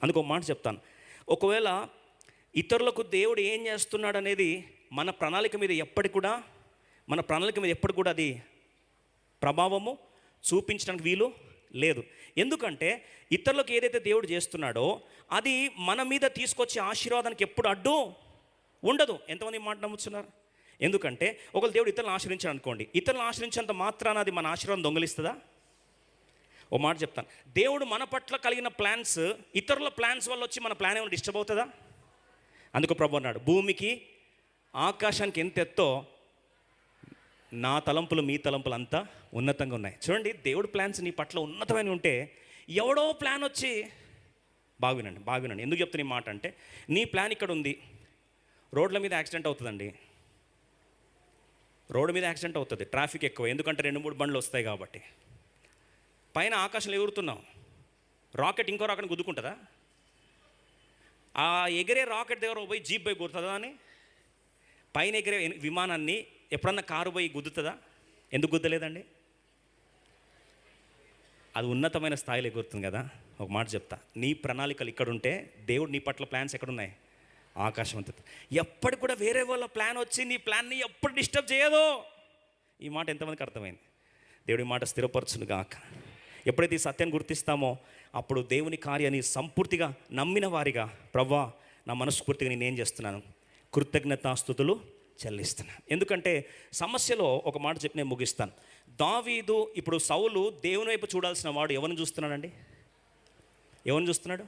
అందుకు ఒక మాట చెప్తాను. ఒకవేళ ఇతరులకు దేవుడు ఏం చేస్తున్నాడు అనేది మన ప్రణాళిక మీద ఎప్పటికి కూడా అది ప్రభావము చూపించడానికి వీలు లేదు. ఎందుకంటే ఇతరులకు ఏదైతే దేవుడు చేస్తున్నాడో అది మన మీద తీసుకొచ్చే ఆశీర్వాదానికి ఎప్పుడు అడ్డు ఉండదు. ఎంతమంది మాట నమ్ముతున్నారు? ఎందుకంటే ఒకవేళ దేవుడు ఇతరులను ఆశ్రయించాడు అనుకోండి, ఇతరులను ఆశ్రయించేంత మాత్రాన అది మన ఆశీర్వాదం దొంగిలిస్తుందా? ఓ మాట చెప్తాను, దేవుడు మన పట్ల కలిగిన ప్లాన్స్ ఇతరుల ప్లాన్స్ వల్ల వచ్చి మన ప్లాన్ ఏమైనా డిస్టర్బ్ అవుతుందా? అందుకు ప్రభు అన్నాడు, భూమికి ఆకాశానికి ఎంత ఎత్తో నా తలంపులు మీ తలంపులు అంతా ఉన్నతంగా ఉన్నాయి. చూడండి, దేవుడు ప్లాన్స్ నీ పట్ల ఉన్నతమైన ఉంటే ఎవడో ప్లాన్ వచ్చి బాగా వినండి ఎందుకు చెప్తున్నా ఈ మాట అంటే, నీ ప్లాన్ ఇక్కడ ఉంది, రోడ్ల మీద యాక్సిడెంట్ అవుతుందండి. రోడ్డు మీద యాక్సిడెంట్ అవుతుంది, ట్రాఫిక్ ఎక్కువ, ఎందుకంటే 2-3 బండ్లు వస్తాయి కాబట్టి. పైన ఆకాశంలో ఎగురుతున్నాం, రాకెట్ ఇంకో రాకెట్ గుద్దుకుంటుందా? ఆ ఎగిరే రాకెట్ దగ్గర పోయి జీప్ పోయి గుర్తుందా? అని పైన ఎగిరే విమానాన్ని ఎప్పుడన్నా కారు పోయి గుద్దుతుందా? ఎందుకు గుద్దలేదండి? అది ఉన్నతమైన స్థాయిలో ఎగురుతుంది కదా. ఒక మాట చెప్తా, నీ ప్రణాళికలు ఇక్కడ ఉంటే దేవుడు నీ పట్ల ప్లాన్స్ ఎక్కడున్నాయి? ఆకాశం అంత. ఎప్పటికి కూడా వేరే వాళ్ళ ప్లాన్ వచ్చి నీ ప్లాన్ని ఎప్పుడు డిస్టర్బ్ చేయదో. ఈ మాట ఎంతమందికి అర్థమైంది? దేవుడి మాట స్థిరపరచును గాక. ఎప్పుడైతే ఈ సత్యాన్ని గుర్తిస్తామో అప్పుడు దేవుని కార్యాన్ని సంపూర్తిగా నమ్మిన వారిగా, ప్రవ్వా నా మనస్ఫూర్తిగా నేనేం చేస్తున్నాను, కృతజ్ఞతాస్తుతులు చెల్లిస్తున్నాను. ఎందుకంటే సమస్యలో ఒక మాట చెప్పి నేను ముగిస్తాను. దావీదు, ఇప్పుడు సౌలు దేవుని వైపు చూడాల్సిన వాడు ఎవరిని చూస్తున్నాడండి? ఎవరిని చూస్తున్నాడు?